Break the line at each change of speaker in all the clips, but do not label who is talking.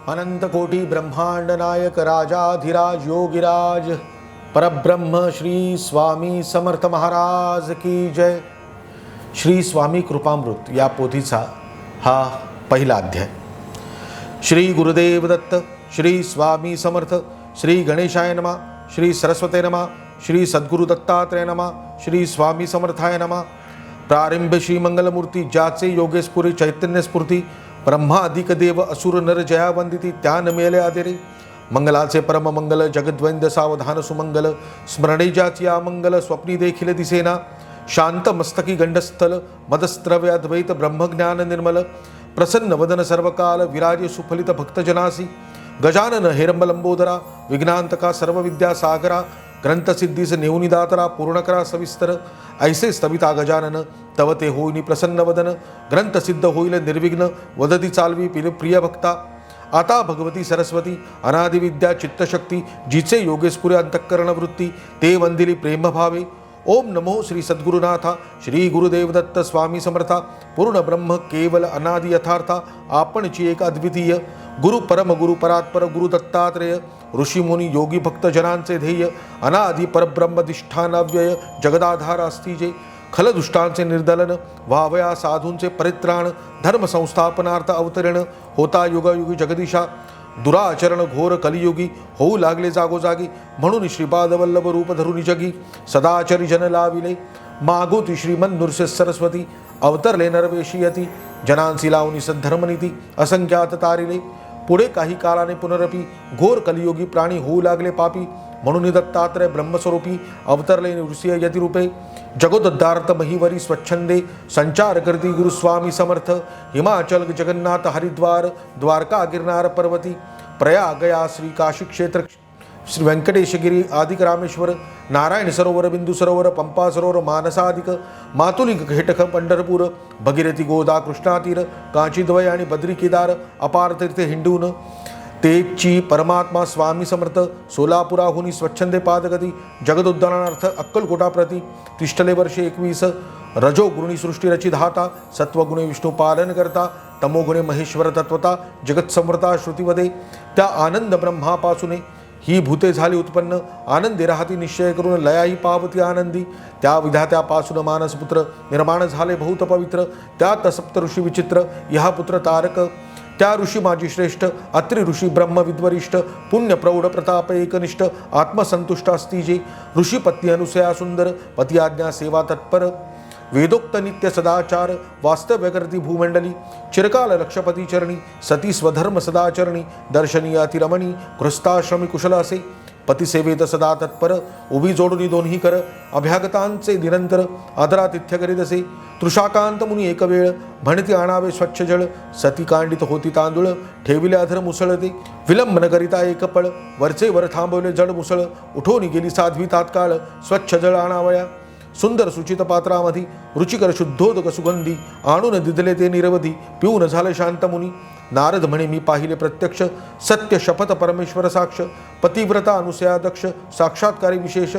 अनंत कोटि ब्रह्मांड नायक राजाधिराज योगिराज परब्रह्म श्री स्वामी समर्थ महाराज की जय। श्री स्वामी कृपामृत या पोथीचा हा पहिला अध्याय। श्री गुरुदेव दत्त, श्री स्वामी समर्थ, श्री गणेशाय नमः, श्री सरस्वते नमः, श्री सद्गुरु दत्तात्रेय नमः, श्री स्वामी समर्थाय नमः। प्रारंभ श्री मंगलमूर्ती, ज्याचे योगेशपुरी चैतन्य स्फूर्ती, ब्रह्मा अधिक देव असुर नर जया वंदिती, त्यान मेले आदेरे। मंगलाचे परम मंगल, जगद्वैंद्य सावधान सुमंगल, स्मरणे ज्याची मंगल, स्वप्नी देखील दिसेना। शांत मस्तकी गंडस्थल, मदस्त्रव्य अद्वैत ब्रह्मज्ञान निर्मल, प्रसन्न वदन सर्वकाल, विराजे सुफलित भक्तजनासी। गजानन हेरंबलंबोदरा, विघ्नांतका सर्व विद्या सागरा, ग्रंथ सिद्धीस नेऊनी दातरा, पूर्ण करा सविस्तर। ऐसे स्तविता गजानन, तव ते होईनी प्रसन्न वदन, ग्रंथ सिद्ध होईल निर्विघ्न, वदती चालवी प्रिय भक्ता। आता भगवती सरस्वती, अनादि विद्या चित्तशक्ती, जिचे योगेशपुरे अंतःकरण वृत्ती, ते वंदिली प्रेम भावे। ओम नमो श्री सद्गुरुनाथा, श्री गुरुदेव दत्त स्वामी समर्था, पूर्ण ब्रह्म केवल अनादि यथार्था, आपणची एक अद्वितीय गुरु परम गुरु परात्पर गुरु दत्तात्रेय, ऋषी मुनी योगी भक्त जनांचे ध्येय, अनादि परब्रह्मधिष्ठान अव्यय, जगदाधार असती जे। खलदुष्टांचे निर्दलन, व्हावया साधूंचे परित्राण, धर्म संस्थापनार्थ अवतरण, होता युगायुगी जगदीशा। दुराचरण घोर कलियुगी, होऊ लागले जागोजागी, म्हणून श्रीपाद वल्लभ रूप धरुनी जगी, सदाचरी जन लाविले। मागोती श्रीमन नृस्य सरस्वती, अवतरले नरवेशीयती, जनांसी लावणी सद्धर्मनीती, असंख्यात तारिले। पुढे काही काळाने पुनरपी, घोर कलियुगी प्राणी होऊ लागले पापी, म्हणून दत्तात्रय ब्रह्मस्वरूपी, अवतरले नृसिंह यती रूपे। जगोद्धार्थ महिवरी स्वच्छंदे, संचार करती गुरुस्वामी समर्थ, हिमाचल जगन्नाथ हरिद्वार, द्वारका गिरनार पर्वती, प्रयाग गया श्री काशी क्षेत्र, श्री व्यंकटेशगिरी आदिक रामेश्वर, नारायण सरोवर बिंदु सरोवर, पंपा सरोवर मानसादिक, मातुलिक हेटक पंढरपूर, भगीरथी गोदा कृष्णा तीर, कांचीद्वय आणि बद्री केदार, अपार तीर्थे हिंडून तेची परमात्मा स्वामी समर्थ, सोलापुराहुनी स्वच्छंदे पादगती, जगदुद्धारणार्थ अक्कलकोटा प्रति, तिष्ठले वर्षे 21, रजोगुणी सृष्टी रचिधाता, सत्वगुणे विष्णू पालन करता, तमोगुणे महेश्वर तत्वता, जगत्समर्था श्रुतिवदे। त्या आनंद ब्रह्मापासून ही भूते झाली उत्पन्न, आनंदी राहती निश्चय करून लयाही पावती आनंदी। त्या विधात्यापासून मानसपुत्र निर्माण झाले बहुत पवित्र, त्यात सप्त ऋषी विचित्र, ह्या पुत्र तारक। त्या ऋषी माझी श्रेष्ठ, अत्रि ऋषी ब्रह्म विद्वरिष्ठ, पुण्य प्रौढ प्रताप एकनिष्ठ, आत्मसंतुष्ट असती जे। ऋषी पत्नी अनुसया सुंदर, पती आज्ञा सेवा तत्पर, वेदोक्त नित्य सदाचार, वास्तव्य करती भूमंडली। चिरकाल लक्षपती चरणी, सती स्वधर्म सदाचरणी, दर्शनीय अतिरमणी, गृहस्थाश्रमी कुशल असे। पतिसेवेत सदा तत्पर, उभी जोडून दोन्ही कर, अभ्यागतांचे निरंतर, आदरातिथ्य करीत असे। तृषाकांत मुनी एक वेळ, म्हणती आणावे स्वच्छ जळ, सती कांडित होती तांदूळ, ठेविले अधर मुसळते। विलंब न करिता एक पळ, वरचे वर थांबवले जड मुसळ, उठोनी गेली साध्वी तात्काळ, स्वच्छ जळ आणावया। सुंदर सुचित पात्रामधी, रुचिकर शुद्धोदक सुगंधी, आणून दिदले ते निरवधी, पिऊन झालं शांत मुनी। नारद म्हणे मी पाहिले प्रत्यक्ष, सत्य शपथ परमेश्वर साक्ष, पतिव्रता अनुसया दक्ष, साक्षात्कारी विशेष।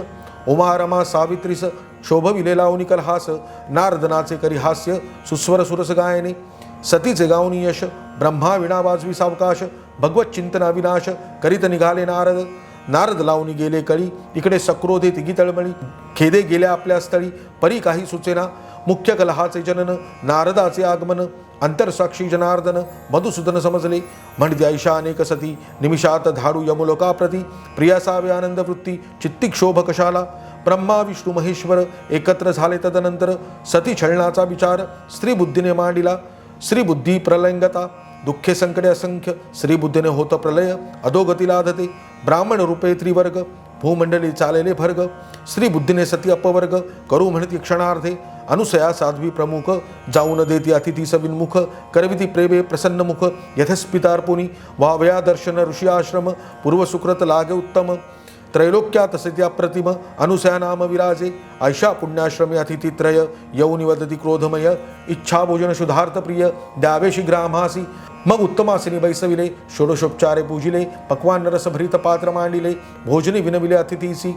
उमा रमा सावित्रीस, शोभविले लावणी कलहास, नारदनाचे करी हास्य, सुस्वर सुरस गायने। सतीचे गावनी यश, ब्रह्मा विणा वाजवी सावकाश, भगवत चिंतना विनाश, करीत निघाले नारद। नारद लावणी गेले कळी, इकडे सक्रोधे तिघी तळमळी, खेदे गेल्या आपल्या स्थळी, परी काही सुचेना। मुख्य कलहाचे जनन, नारदाचे आगमन, अंतरसाक्षी जनार्दन, मधुसूदन समजले। म्हणजे ऐशा अनेक सती, निमिषात धाडू यमुलोकाप्रती, प्रियासावे आनंद वृत्ती, चित्ती क्षोभ कशाला। ब्रह्मा विष्णू महेश्वर एकत्र झाले तदनंतर, सती छळणाचा विचार स्त्री बुद्धीने मांडिला। स्त्री बुद्धी प्रलंगता, दुःखे संकटे असंख्य, स्त्री बुद्धीने होत प्रलय, अधोगती लाधते। ब्राह्मण रूपे त्रिवर्ग, भूमंडली चालेले भर्ग, स्त्री बुद्धीने सती अपवर्ग, करू म्हणती क्षणार्धे। अनुसया साध्वी प्रमुख, जाऊन देती अतिथी सविन्मुख, करविती प्रेमे प्रसन्न मुख, यथस्पितार्पुनी, वावया दर्शन ऋषी आश्रम, पूर्वसुकृत लागे उत्तम। त्रैलोक्यात सती अप्रतिम, अनुसया नाम विराजे, ऐशा पुण्याश्रमे अतिथित्रय, यौनि वदती क्रोधमय, इच्छा भोजन शुद्धार्थ प्रिय, द्यावे शीघ्राम्हासी। मग उत्तमासिनी बैसविले, षोडशोपचारे पूजिले, पक्वान रसभरित पात्र मांडिले, भोजनी विनविले अतिथीसी।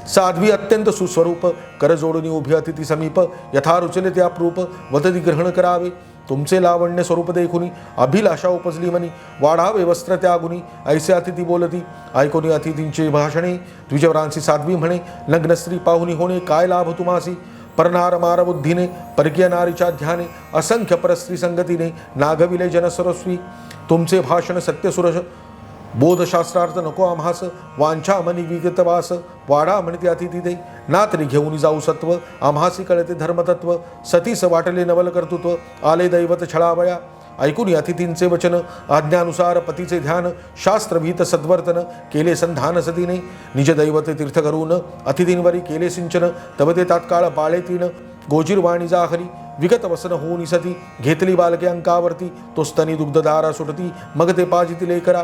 साध्वी अत्यंत सुस्वरूप, कर जोडून उभी अतिथी समीप, यथा रुचले त्या अप्रूप, वदती ग्रहण करावे। तुमचे लावण्य स्वरूप देखुनी अभिलाषा उपजली मनी वाढावे वस्त्र त्यागुनी ऐसे अतिथी बोलती ऐकोनी अतिथींचे भाषणे द्विजवरांची साध्वी म्हणे लग्न स्त्री पाहुणी होणे काय लाभ तुम्हासी परनार मार बुद्धीने परकीय नारीच्या ध्याने असंख्य परस्त्री संगतीने नागविले जनसरस्वी तुमचे भाषण सत्यसुरस बोधशास्त्रार्थ नको आम्हास वांछा मनी विगतवास वाडा म्हणते अतिथी दे ना तरी घेऊन जाऊ सत्व आम्हासी कळते धर्मतत्व सतीस वाटले नवल कर्तृत्व आले दैवत छळावया ऐकून अतिथींचे वचन आज्ञानुसार पतीचे ध्यान शास्त्रभीत सद्वर्तन केले संधान सतीने निज दैवत तीर्थ करून अतिथींवरी केले सिंचन तव ते तात्काळ बाळे तीन गोजीरवाणी जाहरी विगत वसन होऊन सती घेतली बालके अंकावरती तो स्तनी दुग्धधारा सुटती मग ते पाजिती लेकरा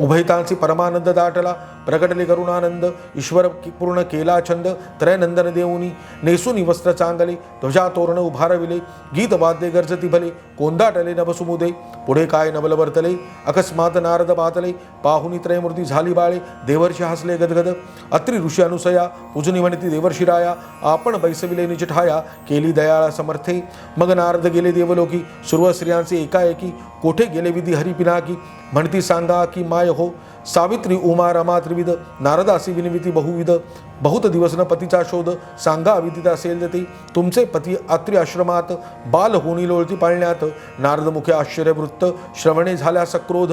उभयतांची परमानंद दाटला प्रगटले करुणानंद ईश्वर पूर्ण केला छंद त्रयनंदन देऊनी नेसूनी वस्त्र चांगले ध्वजा तोरण उभारविले गीत वाद्य गर्जती भले कोंदाटले नभसुमुदे पुढे काय नवल वर्तले अकस्मात नारद पातले पाहुनी त्रयमूर्ती झाली बाळे देवर्षी हसले गदगद अत्रि ऋषी अनुसया पूजनी म्हणती देवर्षी राया आपण बैसविले निज ठाया केली दयाळा समर्थे मग नारद गेले देवलोकी सर्व स्त्रियांचे एकाएकी कोठे गेले विधी हरिपिनाकी म्हणती सांगा की माय हो सावित्री उमा रमा त्रिविध नारदासी विनविती बहुविध बहुत दिवस न पतीचा शोध सांगा विदित असेल ते तुमचे पती अत्रि आश्रमात बाल होणी लोळती पाळण्यात नारदमुखे आश्चर्यवृत्त श्रवणे झाल्या सक्रोध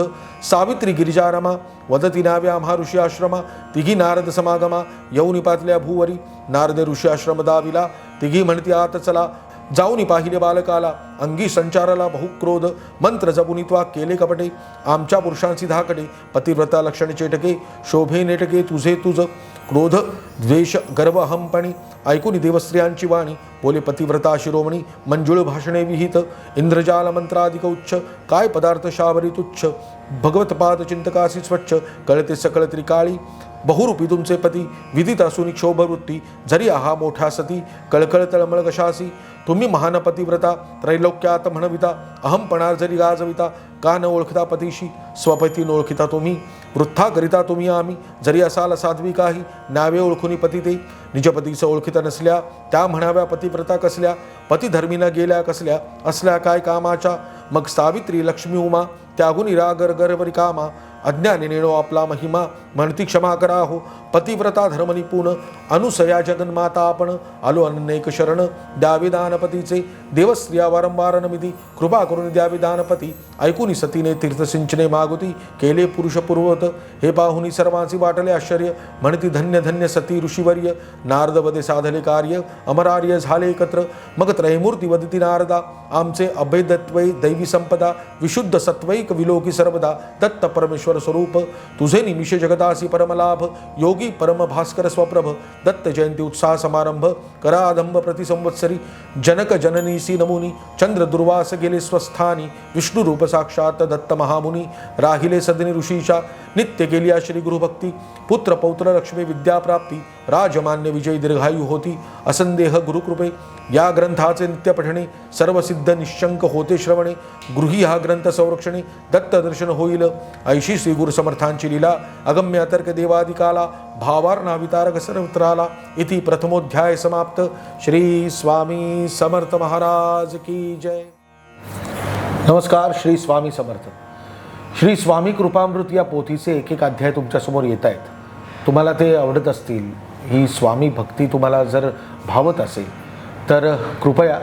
सावित्री गिरिजा रमा वदती नाव्या आम्हा ऋषी आश्रमा तिघी नारद समागमा येऊनी पातल्या भूवरी नारद ऋषी आश्रम दाविला तिघी म्हणती आत चला जाऊनी पाहिले बालकाला अंगी संचाराला बहुक्रोध मंत्र जपुनित्वा केले कपटे आमच्या पुरुषांची धाकटे पतिव्रता लक्षण चेटके शोभे नेटके तुझे तुझ क्रोध द्वेष गर्व अहंपणी ऐकून देवस्त्रियांची वाणी बोले पतिव्रता शिरोमणी मंजुळ भाषणे विहित इंद्रजाल मंत्राधिक उच्च काय पदार्थ शावरी तुच्छ भगवतपाद चिंतकासी स्वच्छ कळते सकळ त्रिकाळी बहुरूपी तुमचे पती विदित असून क्षोभवृत्ती जरी आहा मोठा सती कळकळ तळमळ कशासी तुम्ही महान पतिव्रता त्रैलोक्यात म्हणविता अहमपणा जरी गाजविता का न ओळखता पतीशी स्वपती न ओळखिता तुम्ही वृथा करिता तुम्ही आम्ही जरी असाल साध्वी काही नावे ओळखुनी पती ते निजपतीचं ओळखिता नसल्या त्या म्हणाव्या पतिव्रता कसल्या पतिधर्मी न गेल्या कसल्या असल्या काय कामाच्या मग सावित्री लक्ष्मी उमा त्यागुनी रागर गर्वरी कामा अज्ञानी नेणो आपला महिमा म्हणती क्षमा करा हो पतिव्रता धर्मनिपूर्ण अनुसया जगन्माता आपण आलो अनेक शरण द्यावे दानपतीचे देवस्त्रिया वारंवार नमिती कृपा करून द्यावे दानपती ऐकूनी सतीने तीर्थसिंचने मागुती केले पुरुष पूर्वत हे पाहुनी सर्वांची वाटले आश्चर्य म्हणती धन्य धन्य सती ऋषीवर्य नारदवदे साधले कार्य अमरार्य झाले एकत्र मग त्रयमूर्ती वदती नारदा आमचे अभेदत्वै दैवी संपदा विशुद्ध सत्वैक विलोकी सर्वदा दत्त परमेश्वर स्वरूप तुझे निमिष जगदासी परमलाभ योगी परम भास्कर स्वप्रभ दत्त जयंती उत्साह समारंभ कराधंभ प्रतिसंवत्सरी जनक जननीसी नमुनी चंद्र दुर्वास गेले स्वस्थानी विष्णु रूप साक्षात दत्त महामुनी राहिले सदनी ऋषीच्या नित्य केलिया श्री गुरुभक्ती पुत्र पौत्र लक्ष्मी विद्याप्राप्ती राजमान्य विजय दीर्घायू होती असंदेह गुरुकृपे या ग्रंथाचे नित्य पठणे सर्वसिद्ध निशंक होते श्रवणे गृही हा ग्रंथ संरक्षणे दत्त दर्शन होईल ऐशी श्री गुरु समर्थांची लीला अगम्य अतर्क देवादिकाला भावार्णा वितारक सर्वत्राला इति प्रथमोध्याय समाप्त। श्री स्वामी समर्थ महाराज की जय। नमस्कार, श्री स्वामी समर्थ। श्री स्वामी कृपामृत या पोथीचे एक एक अध्याय तुमच्यासमोर येत आहेत। तुम्हाला ते आवडत असतील, ही स्वामी भक्ती तुम्हाला जर भावत असेल तर कृपया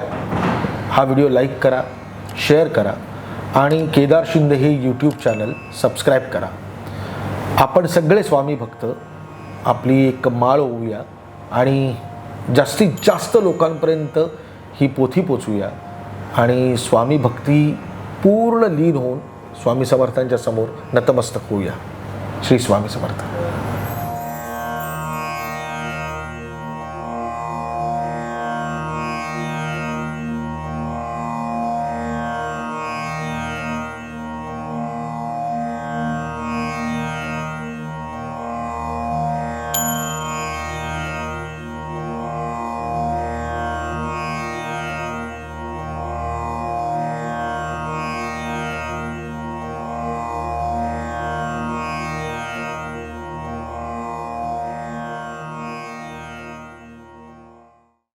हा व्हिडिओ लाईक करा, शेअर करा आणि केदार शिंदे हे यूट्यूब चॅनल सबस्क्राईब करा। आपण सगळे स्वामी भक्त आपली एक माळ ओवूया आणि जास्तीत जास्त लोकांपर्यंत ही पोथी पोचवूया आणि स्वामी भक्ती पूर्ण लीन होऊन स्वामी समर्थांच्या समोर नतमस्तक होऊया। श्री स्वामी समर्थ।